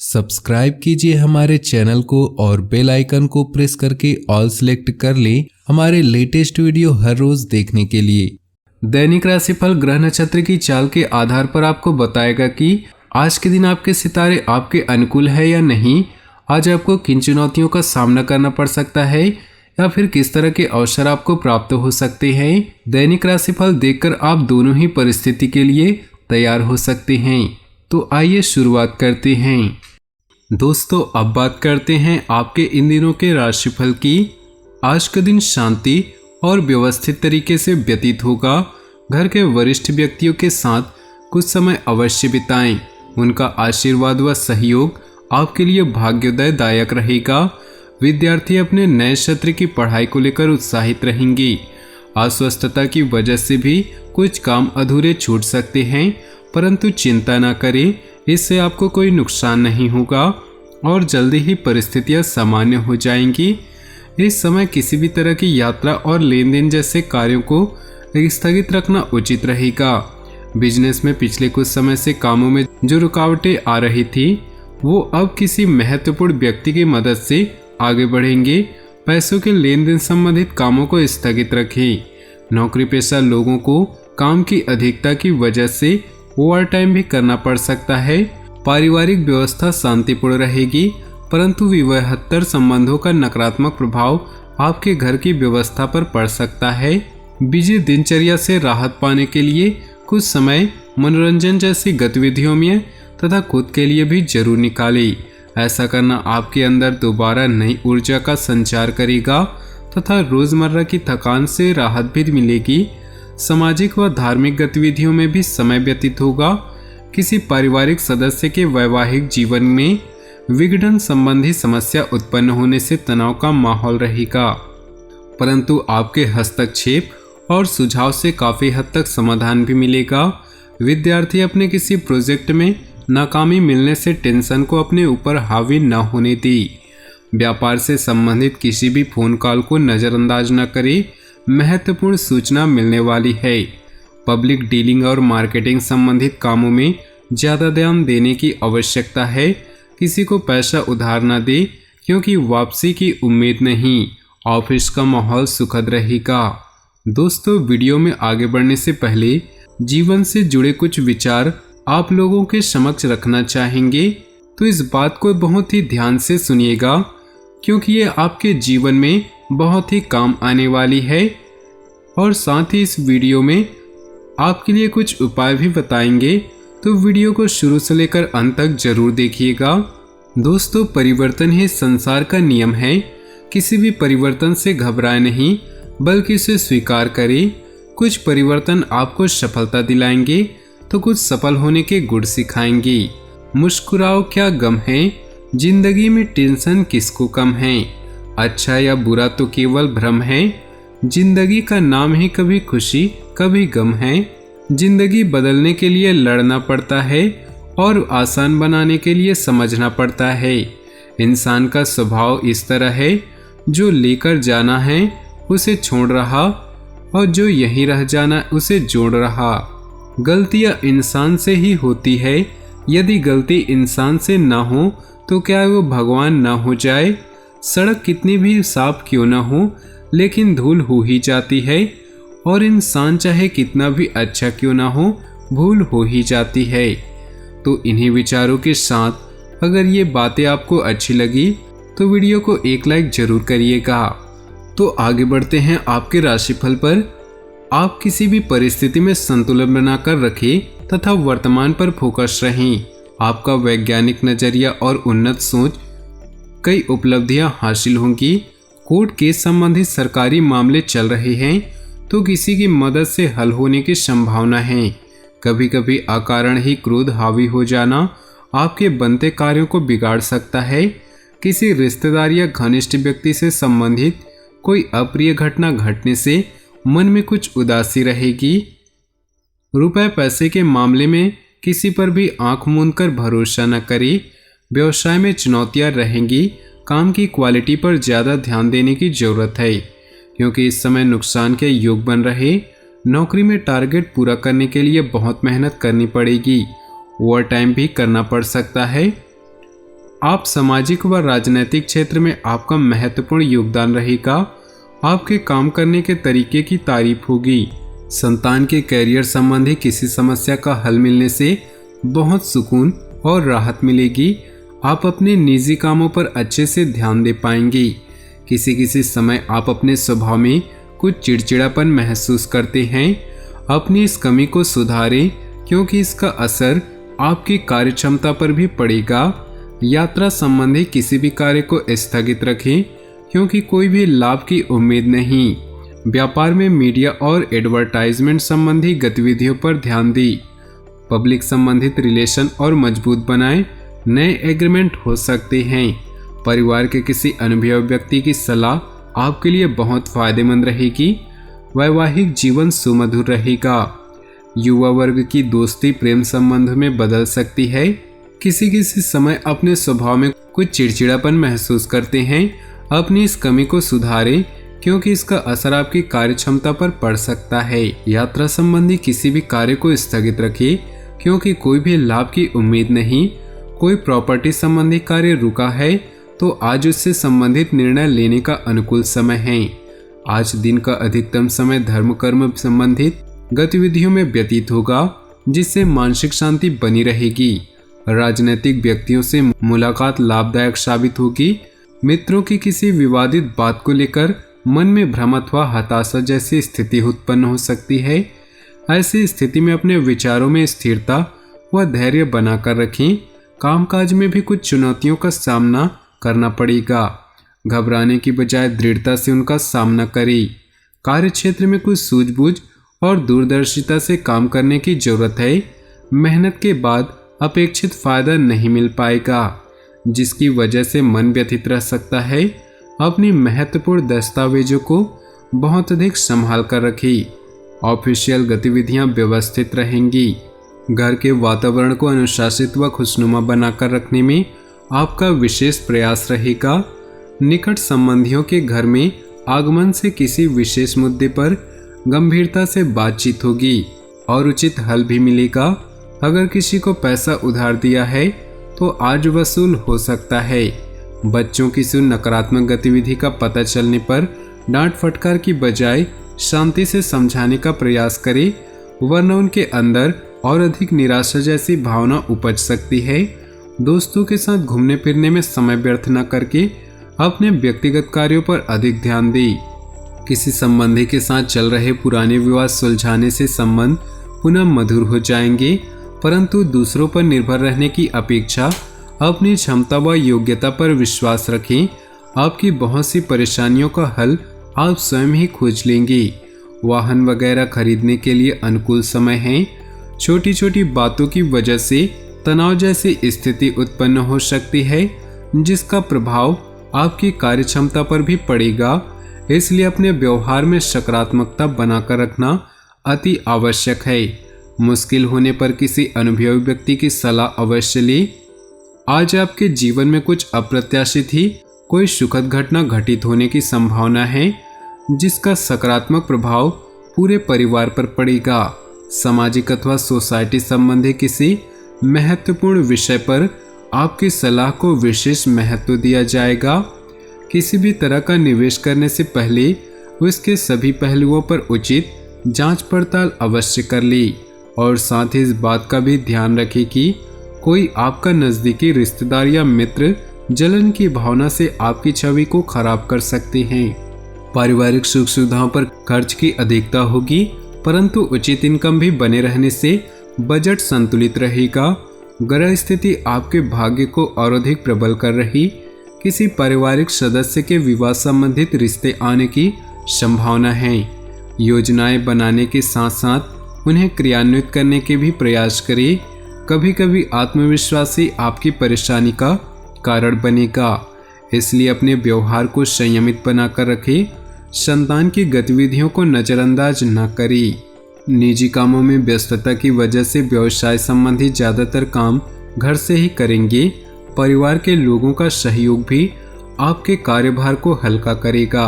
Subscribe कीजिए हमारे channel को और बेल आइकन को प्रेस करके ऑल सेलेक्ट कर लें हमारे लेटेस्ट वीडियो हर रोज देखने के लिए। दैनिक राशिफल ग्रह नक्षत्र की चाल के आधार पर आपको बताएगा कि आज के दिन आपके सितारे आपके अनुकूल है या नहीं, आज आपको किन चुनौतियों का सामना करना पड़ सकता है या फिर किस तरह के अवसर आपको प्राप्त हो सकते हैं। दैनिक राशिफल देखकर आप दोनों ही परिस्थिति के लिए तैयार हो सकते हैं। तो आइए शुरुआत करते हैं। दोस्तों, अब बात करते हैं आपके इन दिनों के राशिफल की। आज का दिन शांति और व्यवस्थित तरीके से व्यतीत होगा। घर के वरिष्ठ व्यक्तियों के साथ कुछ समय अवश्य बिताएं। उनका आशीर्वाद व सहयोग आपके लिए भाग्योदयदायक रहेगा। विद्यार्थी अपने नए सत्र की पढ़ाई को लेकर उत्साहित रहेंगे। अस्वस्थता की वजह से भी कुछ काम अधूरे छूट सकते हैं, परंतु चिंता न करें, इससे आपको कोई नुकसान नहीं होगा और जल्दी ही परिस्थितियां सामान्य हो जाएंगी। इस समय किसी भी तरह की यात्रा और लेन देन जैसे कार्यों को स्थगित रखना उचित रहेगा। बिजनेस में पिछले कुछ समय से कामों में जो रुकावटें आ रही थी वो अब किसी महत्वपूर्ण व्यक्ति की मदद से आगे बढ़ेंगे। पैसों के लेन देन संबंधित कामों को स्थगित रखें। नौकरी पेशा लोगों को काम की अधिकता की वजह से ओवर टाइम भी करना पड़ सकता है। पारिवारिक व्यवस्था शांतिपूर्ण रहेगी, परंतु विवाहेतर संबंधों का नकारात्मक प्रभाव आपके घर की व्यवस्था पर पड़ सकता है। बिजी दिनचर्या से राहत पाने के लिए कुछ समय मनोरंजन जैसी गतिविधियों में तथा खुद के लिए भी जरूर निकालें। ऐसा करना आपके अंदर दोबारा नई ऊर्जा का संचार करेगा तथा रोजमर्रा की थकान से राहत भी मिलेगी। सामाजिक व धार्मिक गतिविधियों में भी समय व्यतीत होगा। किसी पारिवारिक सदस्य के वैवाहिक जीवन में विघटन संबंधी समस्या उत्पन्न होने से तनाव का माहौल रहेगा, परंतु आपके हस्तक्षेप और सुझाव से काफी हद तक समाधान भी मिलेगा। विद्यार्थी अपने किसी प्रोजेक्ट में नाकामी मिलने से टेंशन को अपने ऊपर हावी न होने दी। व्यापार से संबंधित किसी भी फोन कॉल को नज़रअंदाज न करें, महत्वपूर्ण सूचना मिलने वाली है। पब्लिक डीलिंग और मार्केटिंग संबंधित कामों में ज़्यादा ध्यान देने की आवश्यकता है। किसी को पैसा उधार न दे क्योंकि वापसी की उम्मीद नहीं। ऑफिस का माहौल सुखद रहेगा। दोस्तों, वीडियो में आगे बढ़ने से पहले जीवन से जुड़े कुछ विचार आप लोगों के समक्ष रखना चाहेंगे, तो इस बात को बहुत ही ध्यान से सुनिएगा क्योंकि ये आपके जीवन में बहुत ही काम आने वाली है। और साथ ही इस वीडियो में आपके लिए कुछ उपाय भी बताएंगे, तो वीडियो को शुरू से लेकर अंत तक जरूर देखिएगा। दोस्तों, परिवर्तन ही संसार का नियम है। किसी भी परिवर्तन से घबराए नहीं, बल्कि इसे स्वीकार करें। कुछ परिवर्तन आपको सफलता दिलाएंगे तो कुछ सफल होने के गुण सिखाएंगे। मुस्कुराओ, क्या गम है, जिंदगी में टेंशन किसको कम है। अच्छा या बुरा तो केवल भ्रम है, जिंदगी का नाम ही कभी खुशी कभी गम है। जिंदगी बदलने के लिए लड़ना पड़ता है और आसान बनाने के लिए समझना पड़ता है। इंसान का स्वभाव इस तरह है, जो लेकर जाना है उसे छोड़ रहा और जो यहीं रह जाना उसे जोड़ रहा। गलतियां इंसान से ही होती है। यदि गलती इंसान से ना हो तो क्या वो भगवान ना हो जाए। सड़क कितनी भी साफ क्यों ना हो, लेकिन धूल हो ही जाती है, और इंसान चाहे कितना भी अच्छा क्यों ना हो, भूल हो ही जाती है। तो इन्हीं विचारों के साथ अगर ये बातें आपको अच्छी लगी तो वीडियो को एक लाइक जरूर करिएगा। तो आगे बढ़ते हैं आपके राशिफल पर। आप किसी भी परिस्थिति में संतुलन बनाकर रखें तथा वर्तमान पर फोकस रहें। आपका वैज्ञानिक नजरिया और उन्नत सोच कई उपलब्धियां हासिल होंगी। कोर्ट केस संबंधित सरकारी मामले चल रहे हैं तो किसी की मदद से हल होने की संभावना है। कभी कभी अकारण ही क्रोध हावी हो जाना आपके बनते कार्यों को बिगाड़ सकता है। किसी रिश्तेदार या घनिष्ठ व्यक्ति से संबंधित कोई अप्रिय घटना घटने से मन में कुछ उदासी रहेगी। रुपए पैसे के मामले में किसी पर भी आंख मूंदकर भरोसा न करें। व्यवसाय में चुनौतियां रहेंगी। काम की क्वालिटी पर ज़्यादा ध्यान देने की ज़रूरत है क्योंकि इस समय नुकसान के योग बन रहे। नौकरी में टारगेट पूरा करने के लिए बहुत मेहनत करनी पड़ेगी। ओवर टाइम भी करना पड़ सकता है। आप सामाजिक व राजनैतिक क्षेत्र में आपका महत्वपूर्ण योगदान रहेगा। आपके काम करने के तरीके की तारीफ होगी। संतान के कैरियर संबंधी किसी समस्या का हल मिलने से बहुत सुकून और राहत मिलेगी। आप अपने निजी कामों पर अच्छे से ध्यान दे पाएंगे। किसी समय आप अपने स्वभाव में कुछ चिड़चिड़ापन महसूस करते हैं। अपनी इस कमी को सुधारें क्योंकि इसका असर आपकी कार्यक्षमता पर भी पड़ेगा। यात्रा संबंधी किसी भी कार्य को स्थगित रखें क्योंकि कोई भी लाभ की उम्मीद नहीं। व्यापार में मीडिया और एडवर्टाइजमेंट संबंधी गतिविधियों पर ध्यान दें। पब्लिक संबंधित रिलेशन और मजबूत बनाएं। नए एग्रीमेंट हो सकते हैं। परिवार के किसी अनुभवी व्यक्ति की सलाह आपके लिए बहुत फायदेमंद रहेगी। वैवाहिक जीवन सुमधुर रहेगा। युवा वर्ग की दोस्ती प्रेम संबंध में बदल सकती है। किसी समय अपने स्वभाव में कुछ चिड़चिड़ापन महसूस करते हैं। अपनी इस कमी को सुधारें क्योंकि इसका असर आपकी कार्यक्षमता पर पड़ सकता है। यात्रा संबंधी किसी भी कार्य को स्थगित रखें क्योंकि कोई भी लाभ की उम्मीद नहीं। कोई प्रॉपर्टी संबंधी कार्य रुका है तो आज उससे संबंधित निर्णय लेने का अनुकूल समय है। आज दिन का अधिकतम समय धर्म कर्म संबंधित गतिविधियों में व्यतीत होगा जिससे मानसिक शांति बनी रहेगी। राजनीतिक व्यक्तियों से मुलाकात लाभदायक साबित होगी। मित्रों की किसी विवादित बात को लेकर मन में भ्रम अथवा हताशा जैसी स्थिति उत्पन्न हो सकती है। ऐसी स्थिति में अपने विचारों में स्थिरता व धैर्य बनाकर रखें। कामकाज में भी कुछ चुनौतियों का सामना करना पड़ेगा। घबराने की बजाय दृढ़ता से उनका सामना करें। कार्य क्षेत्र में कुछ सूझबूझ और दूरदर्शिता से काम करने की जरूरत है। मेहनत के बाद अपेक्षित फायदा नहीं मिल पाएगा जिसकी वजह से मन व्यथित रह सकता है। अपनी महत्वपूर्ण दस्तावेजों को बहुत अधिक संभाल कर रखें। ऑफिशियल गतिविधियां व्यवस्थित रहेंगी। घर के वातावरण को अनुशासित व खुशनुमा बनाकर रखने में आपका विशेष प्रयास रहेगा। निकट संबंधियों के घर में आगमन से किसी विशेष मुद्दे पर गंभीरता से बातचीत होगी और उचित हल भी मिलेगा। अगर किसी को पैसा उधार दिया है तो आज वसूल हो सकता है। बच्चों की नकारात्मक गतिविधि का पता चलने पर डांट फटकार की बजाय शांति से समझाने का प्रयास करें, वरना उनके अंदर और अधिक निराशा जैसी भावना उपज सकती है। दोस्तों के साथ घूमने फिरने में समय व्यर्थ न करके अपने व्यक्तिगत कार्यों पर अधिक ध्यान दें। किसी संबंधी के साथ चल रहे पुराने विवाद सुलझाने से संबंध पुनः मधुर हो जाएंगे, परंतु दूसरों पर निर्भर रहने की अपेक्षा अपनी क्षमता व योग्यता पर विश्वास रखें। आपकी बहुत सी परेशानियों का हल आप स्वयं ही खोज लेंगे। वाहन वगैरह खरीदने के लिए अनुकूल समय है। छोटी छोटी बातों की वजह से तनाव जैसी स्थिति उत्पन्न हो सकती है जिसका प्रभाव आपकी कार्यक्षमता पर भी पड़ेगा। इसलिए अपने व्यवहार में सकारात्मकता बनाकर रखना अति आवश्यक है। मुश्किल होने पर किसी अनुभवी व्यक्ति की सलाह अवश्य लें। आज आपके जीवन में कुछ अप्रत्याशित ही कोई सुखद घटना घटित होने की संभावना है जिसका सकारात्मक प्रभाव पूरे परिवार पर पड़ेगा। सामाजिक अथवा सोसाइटी संबंधी किसी महत्वपूर्ण विषय पर आपकी सलाह को विशेष महत्व दिया जाएगा। किसी भी तरह का निवेश करने से पहले उसके सभी पहलुओं पर उचित जांच पड़ताल अवश्य कर ली और साथ ही इस बात का भी ध्यान रखें कि कोई आपका नज़दीकी रिश्तेदार या मित्र जलन की भावना से आपकी छवि को खराब कर सकते हैं। पारिवारिक सुख सुविधाओं पर खर्च की अधिकता होगी, परंतु उचित इनकम भी बने रहने से बजट संतुलित रहेगा। ग्रह स्थिति आपके भाग्य को और अधिक प्रबल कर रही। किसी पारिवारिक सदस्य के विवाह संबंधित रिश्ते आने की संभावना है। योजनाएं बनाने के साथ साथ उन्हें क्रियान्वित करने के भी प्रयास करें। कभी कभी आत्मविश्वास ही आपकी परेशानी का कारण बनेगा, इसलिए अपने व्यवहार को संयमित बनाकर रखें। संतान की गतिविधियों को नज़रअंदाज न करें। निजी कामों में व्यस्तता की वजह से व्यवसाय संबंधी ज़्यादातर काम घर से ही करेंगे। परिवार के लोगों का सहयोग भी आपके कार्यभार को हल्का करेगा।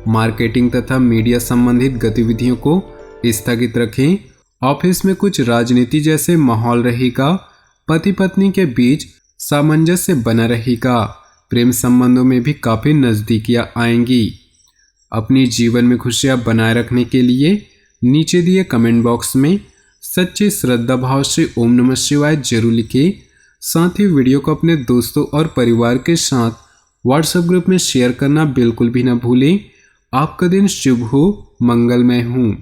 मार्केटिंग तथा मीडिया संबंधित गतिविधियों को स्थगित रखें। ऑफिस में कुछ राजनीति जैसे माहौल रहेगा। पति पत्नी के बीच सामंजस्य बना रहेगा। प्रेम संबंधों में भी काफी नजदीकियां आएंगी। अपने जीवन में खुशियां बनाए रखने के लिए नीचे दिए कमेंट बॉक्स में सच्चे श्रद्धा भाव से ओम नमः शिवाय जरूर लिखें। साथ ही वीडियो को अपने दोस्तों और परिवार के साथ व्हाट्सएप ग्रुप में शेयर करना बिल्कुल भी ना भूलें। आपका दिन शुभ हो, मंगलमय हो।